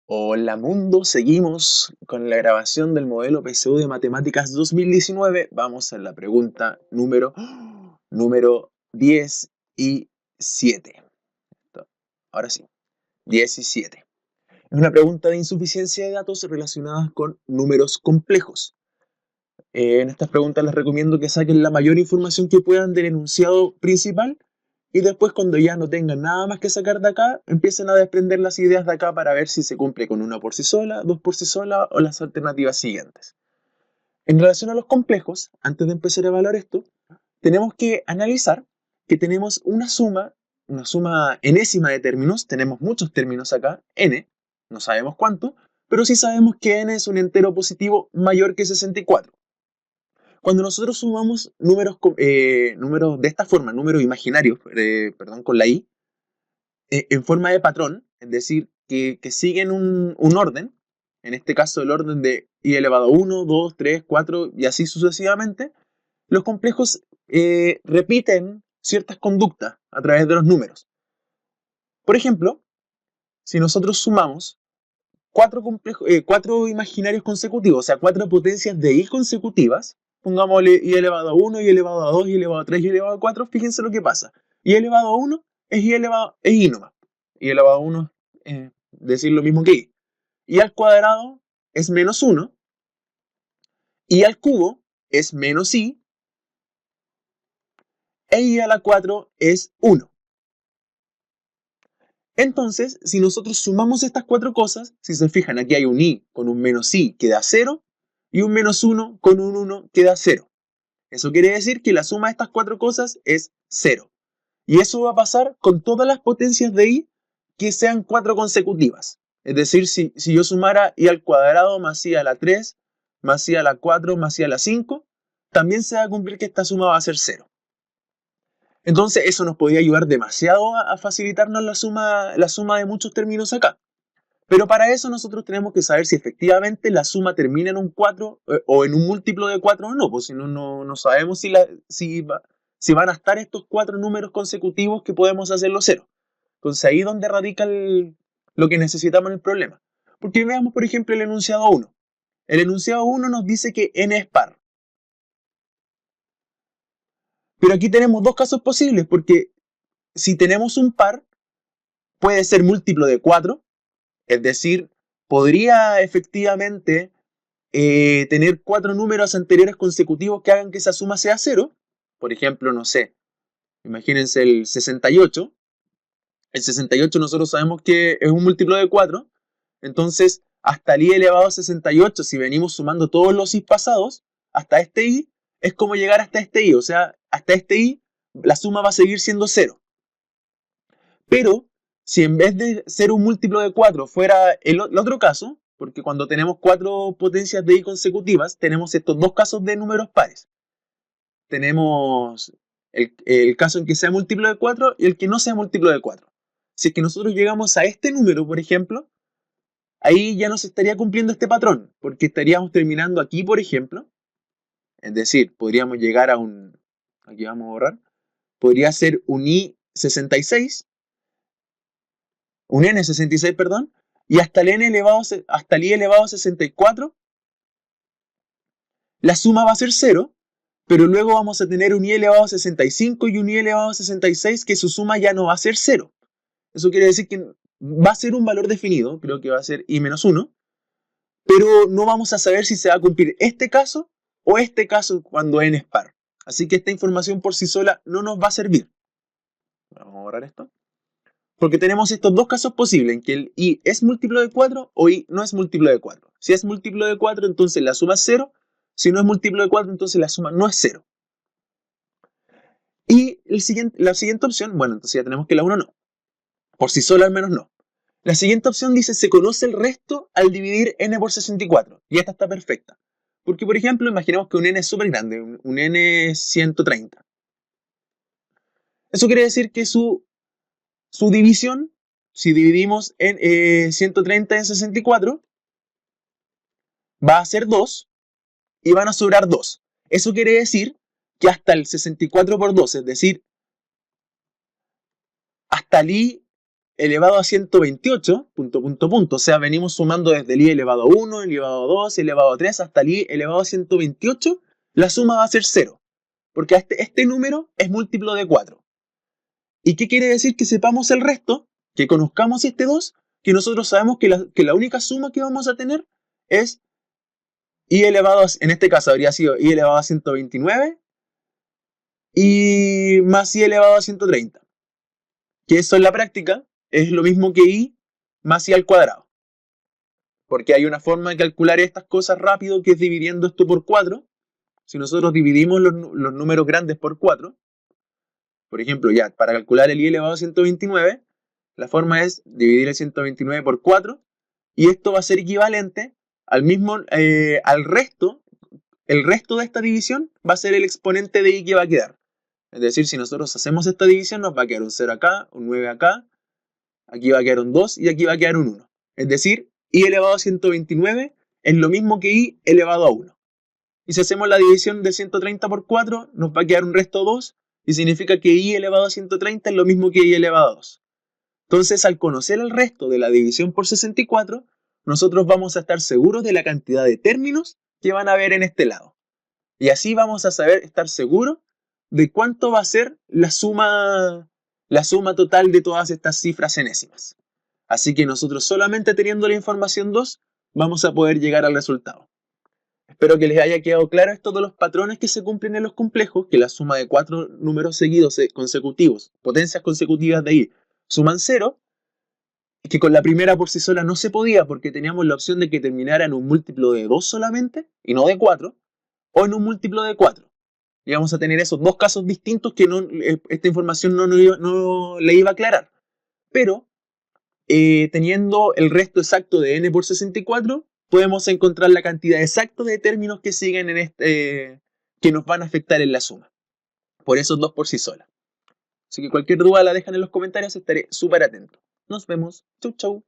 Hola mundo, seguimos con la grabación del modelo PSU de Matemáticas 2019. Vamos a la pregunta número 17. Ahora sí, 17. Es una pregunta de insuficiencia de datos relacionadas con números complejos. En estas preguntas les recomiendo que saquen la mayor información que puedan del enunciado principal y después, cuando ya no tengan nada más que sacar de acá, empiecen a desprender las ideas de acá para ver si se cumple con una por sí sola, dos por sí sola o las alternativas siguientes. En relación a los complejos, antes de empezar a evaluar esto, tenemos que analizar que tenemos una suma enésima de términos. Tenemos muchos términos acá, n, no sabemos cuánto, pero sí sabemos que n es un entero positivo mayor que 64. Cuando nosotros sumamos números de esta forma, números imaginarios, perdón, con la i, en forma de patrón, es decir, que siguen un orden, en este caso el orden de i elevado a 1, 2, 3, 4 y así sucesivamente, los complejos repiten ciertas conductas a través de los números. Por ejemplo, si nosotros sumamos cuatro imaginarios consecutivos, o sea, cuatro potencias de i consecutivas, pongámosle i elevado a 1, i elevado a 2, i elevado a 3, i elevado a 4, fíjense lo que pasa. I elevado a 1 es i nomás. I elevado a 1 es decir lo mismo que i. I al cuadrado es menos 1, i al cubo es menos i, e i a la 4 es 1. Entonces, si nosotros sumamos estas cuatro cosas, si se fijan, aquí hay un i con un menos i que da 0, y un menos 1 con un 1 que da 0. Eso quiere decir que la suma de estas cuatro cosas es 0. Y eso va a pasar con todas las potencias de i que sean 4 consecutivas. Es decir, si yo sumara i al cuadrado más i a la 3, más i a la 4, más i a la 5, también se va a cumplir que esta suma va a ser 0. Entonces eso nos podría ayudar demasiado a facilitarnos la suma de muchos términos acá. Pero para eso nosotros tenemos que saber si efectivamente la suma termina en un 4 o en un múltiplo de 4 o no, pues si no, no sabemos si van a estar estos cuatro números consecutivos que podemos hacerlo 0. Entonces ahí es donde radica lo que necesitamos en el problema. Porque veamos, por ejemplo, el enunciado 1. El enunciado 1 nos dice que n es par. Pero aquí tenemos dos casos posibles, porque si tenemos un par, puede ser múltiplo de 4, es decir, podría efectivamente tener cuatro números anteriores consecutivos que hagan que esa suma sea 0. Por ejemplo, no sé, imagínense el 68. El 68 nosotros sabemos que es un múltiplo de 4. Entonces, hasta el i elevado a 68, si venimos sumando todos los i pasados, hasta este i, es como llegar hasta este i. O sea, hasta este i, la suma va a seguir siendo 0. Pero, si en vez de ser un múltiplo de 4 fuera el otro caso, porque cuando tenemos cuatro potencias de i consecutivas, tenemos estos dos casos de números pares. Tenemos el caso en que sea múltiplo de 4 y el que no sea múltiplo de 4. Si es que nosotros llegamos a este número, por ejemplo, ahí ya no se estaría cumpliendo este patrón, porque estaríamos terminando aquí, por ejemplo. Es decir, podríamos llegar a un... Aquí vamos a borrar. Podría ser un i66, un n66, perdón, y hasta el i elevado a 64, la suma va a ser 0, pero luego vamos a tener un i elevado a 65 y un i elevado a 66 que su suma ya no va a ser 0. Eso quiere decir que va a ser un valor definido, creo que va a ser i menos 1, pero no vamos a saber si se va a cumplir este caso o este caso cuando n es par. Así que esta información por sí sola no nos va a servir. Vamos a borrar esto. Porque tenemos estos dos casos posibles, en que el i es múltiplo de 4 o i no es múltiplo de 4. Si es múltiplo de 4, entonces la suma es 0. Si no es múltiplo de 4, entonces la suma no es 0. Y la siguiente opción, bueno, entonces ya tenemos que la 1 no. Por sí sola al menos no. La siguiente opción dice, se conoce el resto al dividir n por 64. Y esta está perfecta. Porque, por ejemplo, imaginemos que un n es súper grande, un n es 130. Eso quiere decir que su división, si dividimos en 130 en 64, va a ser 2 y van a sobrar 2. Eso quiere decir que hasta el 64 por 2, es decir, hasta el i elevado a 128, punto, punto, punto. O sea, venimos sumando desde el i elevado a 1, el i elevado a 2, el elevado a 3 hasta el i elevado a 128. La suma va a ser 0. Porque este número es múltiplo de 4. ¿Y qué quiere decir? Que sepamos el resto, que conozcamos este 2, que nosotros sabemos que la única suma que vamos a tener es i elevado a, en este caso habría sido i elevado a 129 y más i elevado a 130. Que eso en la práctica es lo mismo que i más i al cuadrado. Porque hay una forma de calcular estas cosas rápido que es dividiendo esto por 4. Si nosotros dividimos los números grandes por 4, por ejemplo, ya para calcular el i elevado a 129, la forma es dividir el 129 por 4 y esto va a ser equivalente al mismo, al resto. El resto de esta división va a ser el exponente de i que va a quedar. Es decir, si nosotros hacemos esta división, nos va a quedar un 0 acá, un 9 acá, aquí va a quedar un 2 y aquí va a quedar un 1. Es decir, i elevado a 129 es lo mismo que i elevado a 1. Y si hacemos la división de 130 por 4, nos va a quedar un resto 2 y significa que i elevado a 130 es lo mismo que i elevado a 2. Entonces, al conocer el resto de la división por 64, nosotros vamos a estar seguros de la cantidad de términos que van a haber en este lado. Y así vamos a estar seguros de cuánto va a ser la suma total de todas estas cifras enésimas. Así que nosotros solamente teniendo la información 2 vamos a poder llegar al resultado. Espero que les haya quedado claro esto de los patrones que se cumplen en los complejos, que la suma de 4 números seguidos consecutivos, potencias consecutivas de i, suman 0, y que con la primera por sí sola no se podía porque teníamos la opción de que terminara en un múltiplo de 2 solamente, y no de 4, o en un múltiplo de 4. Y vamos a tener esos dos casos distintos que esta información no le iba a aclarar. Pero, teniendo el resto exacto de n por 64, podemos encontrar la cantidad exacta de términos que siguen en que nos van a afectar en la suma. Por esos dos por sí sola. Así que cualquier duda la dejan en los comentarios, estaré súper atento. Nos vemos. Chau, chau.